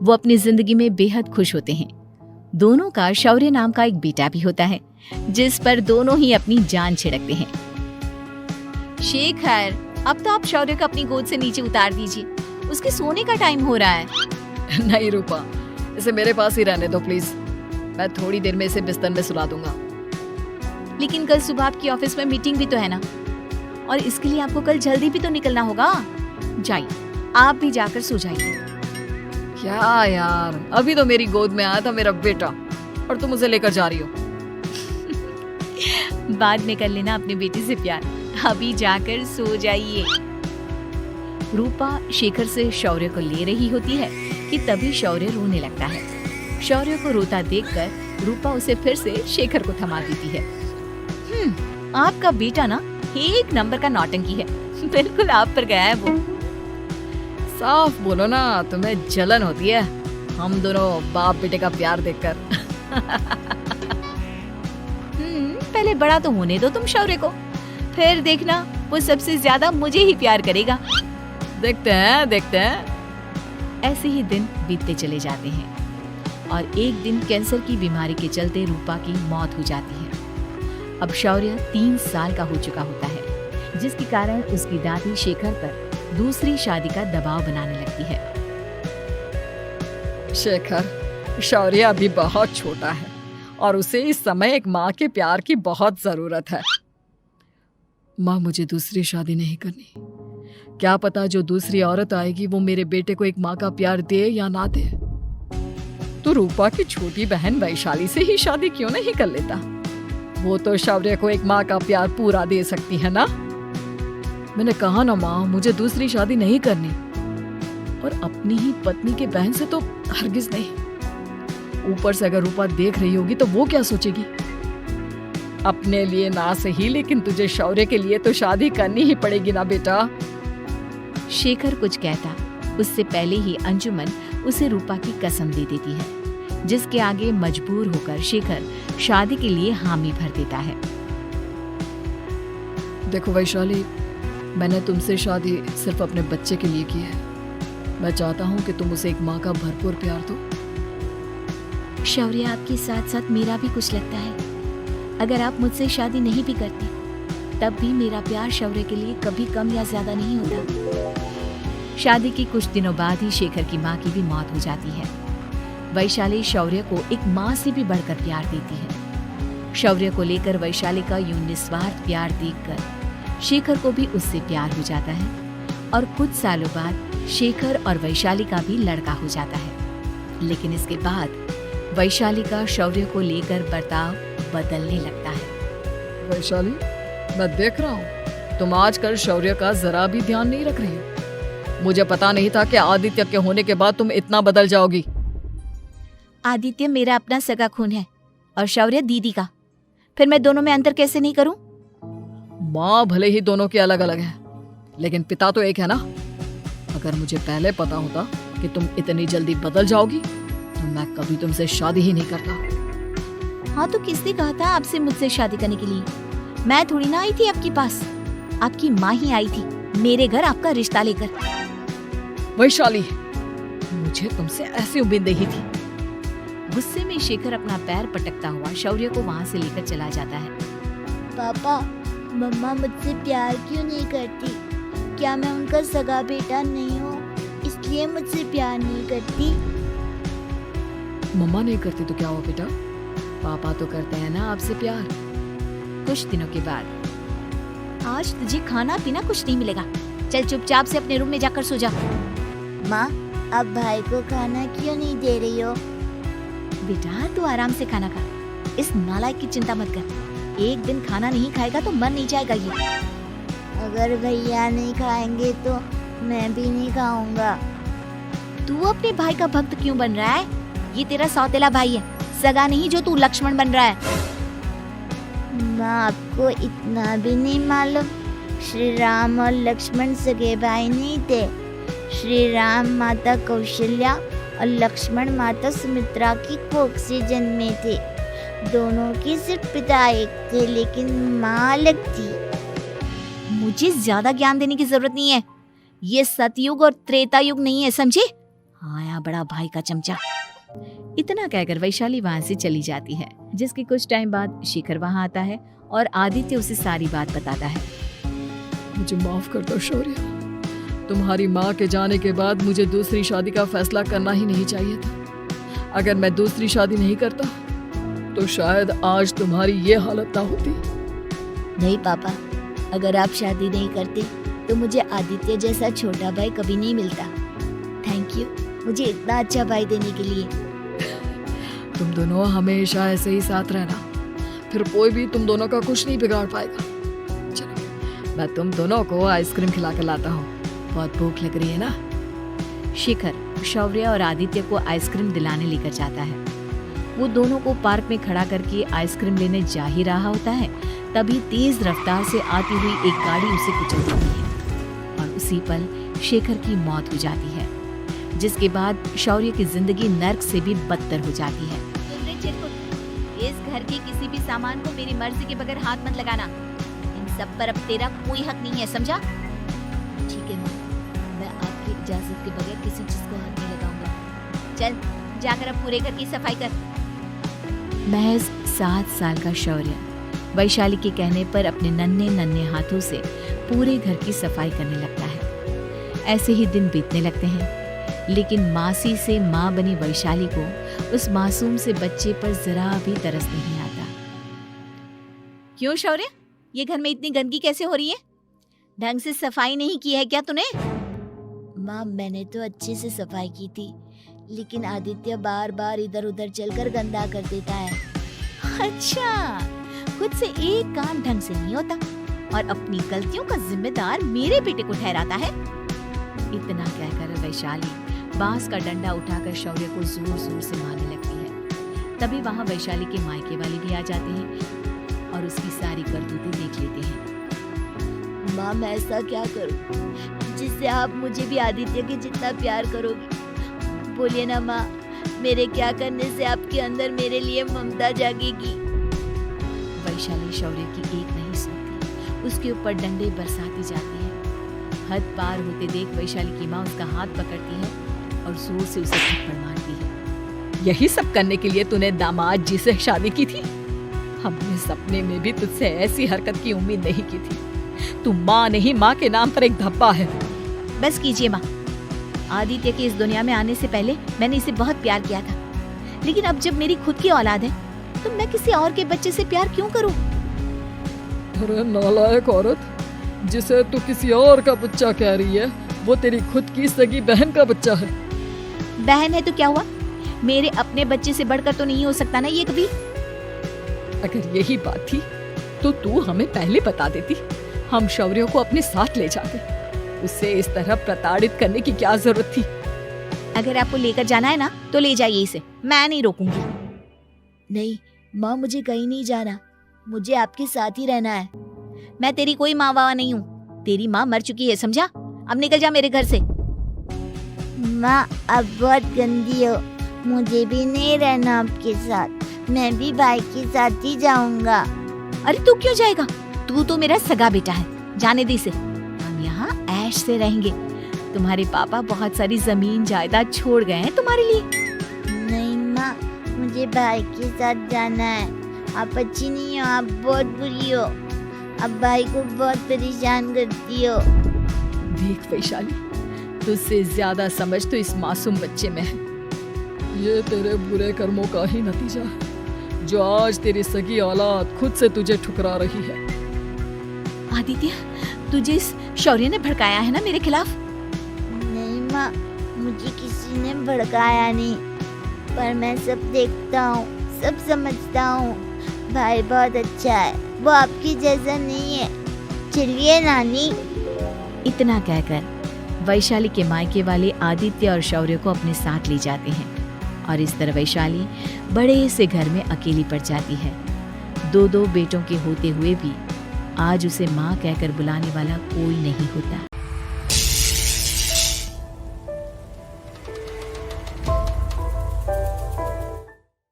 वो अपनी जिंदगी में बेहद खुश होते हैं। दोनों का शौर्य नाम का एक बेटा भी होता है, जिस पर दोनों ही अपनी जान छिड़कते हैं। शेखर, अब तो आप शौर्य को अपनी गोद से नीचे उतार दीजिए, उसके सोने का टाइम हो रहा है। नहीं रूपा, इसे मेरे पास ही रहने दो प्लीज। मैं थोड़ी देर में इसे बिस्तर में सुला दूंगा। लेकिन कल सुबह आपकी ऑफिस में मीटिंग भी तो है ना, और इसके लिए आपको कल जल्दी भी तो निकलना होगा। जाइए, आप भी जाकर सो जाइए। क्या यार, अभी तो मेरी गोद में आया था मेरा बेटा और तुम उसे लेकर जा रही हो। बाद में कर लेना अपने बेटे से प्यार, अभी जाकर सो जाइए। रूपा शेखर से शौर्य को ले रही होती है कि तभी शौर्य रोने लगता है। शौर्य को रोता देखकर रूपा उसे फिर से शेखर को थमा देती है। आपका बेटा ना एक नंबर का नौटंकी है, बिल्कुल आप पर गया है वो। साफ बोलो ना, तुम्हें जलन होती है हम दोनों बाप बेटे का प्यार देखकर। पहले बड़ा तो होने दो तुम शौर्य को, फिर देखना वो सबसे ज्यादा मुझे ही प्यार करेगा। देखते हैं। ऐसे ही दिन बीतते चले जाते हैं और एक दिन कैंसर की बीमारी के चलते रूपा की मौत हो जाती है। अब शौर्य 3 साल का हो चुका होता है, जिसके कारण उसकी दादी शेखर पर दूसरी शादी का दबाव बनाने लगती है। शेखर, शौर्य अभी बहुत छोटा है और उसे इस समय एक माँ के प्यार की बहुत जरूरत है। माँ, मुझे दूसरी शादी नहीं करनी। क्या पता जो दूसरी औरत आएगी वो मेरे बेटे को एक माँ का प्यार दे या ना दे। तो रूपा की छोटी बहन वैशाली से ही शादी क्यों नहीं कर लेता? वो तो शौर्य को एक माँ का प्यार पूरा दे सकती है ना। मैंने कहा ना माँ, मुझे दूसरी शादी नहीं करनी, और अपनी ही पत्नी के बहन से तो हरगिज नहीं। ऊपर से अगर रूपा देख रही होगी तो वो क्या सोचेगी? अपने लिए ना सही, लेकिन तुझे शौर्य के लिए तो शादी करनी ही पड़ेगी ना बेटा। शेखर कुछ कहता उससे पहले ही अंजुमन उसे रूपा की कसम दे देती है, जिसके आगे मजबूर होकर शेखर शादी के लिए हामी भर देता है। देखो वैशाली, मैंने तुमसे शादी सिर्फ अपने बच्चे के लिए की है। मैं चाहता हूँ कि तुम उसे एक माँ का भरपूर प्यार दो। शौर्य, आपके साथ साथ मेरा भी कुछ लगता है। अगर आप मुझसे शादी नहीं भी करते, तब भी मेरा प्यार शौर्य के लिए कभी कम या ज्यादा नहीं होता। शादी के कुछ दिनों बाद ही शेखर की माँ की भी मौत हो जाती है। वैशाली शौर्य को एक माँ से भी बढ़कर प्यार देती है। शौर्य को लेकर वैशाली का यूं निस्वार्थ प्यार देखकर शेखर को भी उससे प्यार हो जाता है और कुछ सालों बाद शेखर और वैशाली का भी लड़का हो जाता है। लेकिन इसके बाद वैशाली का शौर्य को लेकर बर्ताव बदलने लगता है। वैशाली, मैं देख रहा हूँ तुम आजकल शौर्य का जरा भी ध्यान नहीं रख रही हो। मुझे पता नहीं था कि आदित्य के होने के बाद तुम इतना बदल जाओगी। आदित्य मेरा अपना सगा खून है और शौर्य दीदी का, फिर मैं दोनों में अंतर कैसे नहीं करूं? माँ भले ही दोनों की अलग अलग है, लेकिन पिता तो एक है ना। अगर मुझे पहले पता होता कि तुम इतनी जल्दी बदल जाओगी तो मैं कभी तुमसे शादी ही नहीं करता। हाँ, तो किसने कहा था आपसे मुझसे शादी करने के लिए? मैं थोड़ी ना आई थी आपके पास, आपकी माँ ही आई थी मेरे घर आपका रिश्ता लेकर। वैशाली, मुझे तुमसे ऐसी उम्मीद नहीं थी। गुस्से में शेखर अपना पैर पटकता हुआ शौर्य को वहाँ से लेकर चला जाता है। पापा, मम्मा मुझसे प्यार क्यों नहीं करती? क्या मैं उनका सगा बेटा नहीं हूँ, इसलिए मुझसे प्यार नहीं करती? मम्मा नहीं करती तो क्या हुआ बेटा, पापा तो करते हैं ना आपसे प्यार। कुछ दिनों के बाद, आज तुझे खाना पीना कुछ नहीं मिलेगा, चल चुपचाप से अपने रूम में जाकर सो जा। माँ, अब भाई को खाना क्यों नहीं दे रही हो? बेटा तू आराम से खाना खा, इस नालायक की चिंता मत कर। एक दिन खाना नहीं खाएगा तो मर नहीं जाएगा ये। अगर भैया नहीं खाएंगे तो मैं भी नहीं खाऊंगा। तू अपने भाई का भक्त क्यों बन रहा है? ये तेरा सौतेला भाई है, सगा नहीं जो तू लक्ष्मण बन रहा है। माँ, आपको इतना भी नहीं मालूम, श्री राम और लक्ष्मण सगे भाई नहीं थे। श्री राम माता कौशल्या और लक्ष्मण माता सुमित्रा की कोख से जन्मे थे। दोनों की सिर्फ पिता एक थे, लेकिन माँ अलग थी। मुझे ज्यादा ज्ञान देने की जरूरत नहीं है, ये सतयुग और त्रेता युग नहीं है, समझे? आया बड़ा भाई का चमचा। इतना कहकर वैशाली वहां से चली जाती है, जिसके कुछ टाइम बाद शिखर वहां आता है और आदित्य उसे सारी बात बताता है। मुझे माफ कर दो शौर्य, तुम्हारी माँ के जाने के बाद मुझे दूसरी शादी का फैसला करना ही नहीं चाहिए था। अगर मैं दूसरी शादी नहीं करता तो शायद आज तुम्हारी ये हालत ना होती। नहीं पापा, अगर आप शादी नहीं करते तो मुझे आदित्य जैसा छोटा भाई कभी नहीं मिलता। थैंक यू मुझे इतना अच्छा भाई देने के लिए। तुम दोनों हमेशा ऐसे ही साथ रहना, फिर कोई भी तुम दोनों का कुछ नहीं बिगाड़ पाएगा। चलो मैं तुम दोनों को आइसक्रीम खिला कर लाता हूँ, बहुत भूख लग रही है ना। शिखर शौर्य और आदित्य को आइसक्रीम दिलाने लेकर जाता है। वो दोनों को पार्क में खड़ा करके आइसक्रीम लेने जा ही रहा होता है, तभी तेज रफ्तार से आती हुई एक गाड़ी उसे कुचल देती है और उसी पल शेखर की मौत हो जाती है, जिसके बाद शौर्य की जिंदगी नर्क से भी बदतर हो जाती है। इस घर के किसी भी सामान को मेरी मर्जी के बगैर हाथ मत लगाना। इन सब पर अब तेरा कोई हक नहीं है, समझा? ठीक है माँ, मैं आपकी इजाजत के बगैर किसी चीज को हाथ नहीं लगाऊंगा। चल जाकर अब पूरे घर की सफाई कर। महज 7 साल का शौर्य वैशाली के कहने पर अपने नन्हे नन्हे हाथों से पूरे घर की सफाई करने लगता है। ऐसे ही दिन बीतने लगते हैं, लेकिन मासी से माँ बनी वैशाली को उस मासूम से बच्चे पर जरा भी तरस नहीं आता। क्यों शौर्य, ये घर में इतनी गंदगी कैसे हो रही है? ढंग से सफाई नहीं की है क्या तूने? माँ मैंने तो अच्छे से सफाई की थी, लेकिन आदित्य बार बार इधर उधर चलकर गंदा कर देता है। अच्छा, खुद से एक काम ढंग से नहीं होता और अपनी गलतियों का जिम्मेदार मेरे बेटे को ठहराता है। इतना कहकर वैशाली बांस का डंडा उठाकर शौर्य को जोर जोर से मारने लगती है। तभी वहाँ वैशाली के मायके वाले भी आ जाते हैं और उसकी सारी करतूतें देख लेते हैं। माँ मैं ऐसा क्या करूँ जिससे आप मुझे भी आदित्य के जितना प्यार करोगी? बोलिए ना माँ, मेरे क्या करने से आपके अंदर मेरे लिए ममता जागेगी? वैशाली शौर्य की एक नहीं सुनती, उसके ऊपर डंडे बरसाती जाती है। हद पार होते देख वैशाली की माँ उसका हाथ पकड़ती है और जोर से उसे थप्पड़ मारती है। यही सब करने के लिए तूने दामाद जी से शादी की थी? हमने सपने में भी तुझसे ऐसी हरकत की उम्मीद नहीं की थी। तू माँ नहीं, माँ के नाम पर एक धब्बा है। बस कीजिए माँ, आदित्य के इस दुनिया में आने से पहले मैंने इसे बहुत प्यार किया था, लेकिन अब जब मेरी खुद की औलाद है तो मैं किसी और के बच्चे से प्यार क्यों करूं? अरे नालायक औरत, जिसे तू किसी और का बच्चा कह रही है वो तेरी खुद की सगी बहन का बच्चा है। बहन है तो क्या हुआ, मेरे अपने बच्चे से बढ़कर तो नहीं हो सकता ना ये कभी। अगर यही बात थी तो तू हमें पहले बता देती, हम शौर्य को अपने साथ ले जाते। उसे इस तरह प्रताड़ित करने की क्या जरूरत थी? अगर आपको लेकर जाना है ना तो ले जाइए इसे, मैं नहीं रोकूंगी। नहीं माँ, मुझे कहीं नहीं जाना, मुझे आपके साथ ही रहना है। मैं तेरी कोई माँ बाबा नहीं हूँ, तेरी माँ मर चुकी है, समझा? अब निकल जा मेरे घर से। माँ आप बहुत गंदी हो, मुझे भी नहीं रहना आपके साथ, मैं भी भाई के साथ ही जाऊंगा। अरे तू क्यों जाएगा, तू तो मेरा सगा बेटा है, जाने दे इसे। हम यहाँ ऐश से रहेंगे, तुम्हारे पापा बहुत सारी जमीन जायदाद छोड़ गए हैं तुम्हारे लिए। नहीं माँ, मुझे भाई के साथ जाना है। आप अच्छी नहीं हो, आप बहुत बुरी हो, आप भाई को बहुत परेशान करती हो। देख वैशाली, तुझसे ज्यादा समझ तो इस मासूम बच्चे में है। ये तेरे बुरे कर्मों का ही नतीजा है, जो आज तेरी सगी औलाद खुद से तुझे ठुकरा रही है। आदित्य, तुझे इस शौर्य ने भड़काया है ना मेरे खिलाफ? नहीं माँ, मुझे किसी ने भड़काया नहीं, पर मैं सब देखता हूँ, सब समझता हूँ। भाई बहुत अच्छा है, वो आपकी जैसा नहीं है। चलिए नानी। इतना कहकर वैशाली के मायके वाले आदित्य और शौर्य को अपने साथ ले जाते हैं और इस तरह वैशाली बड़े से घर में अकेली पड़ जाती है। 2 बेटों के होते हुए भी आज उसे माँ कहकर बुलाने वाला कोई नहीं होता।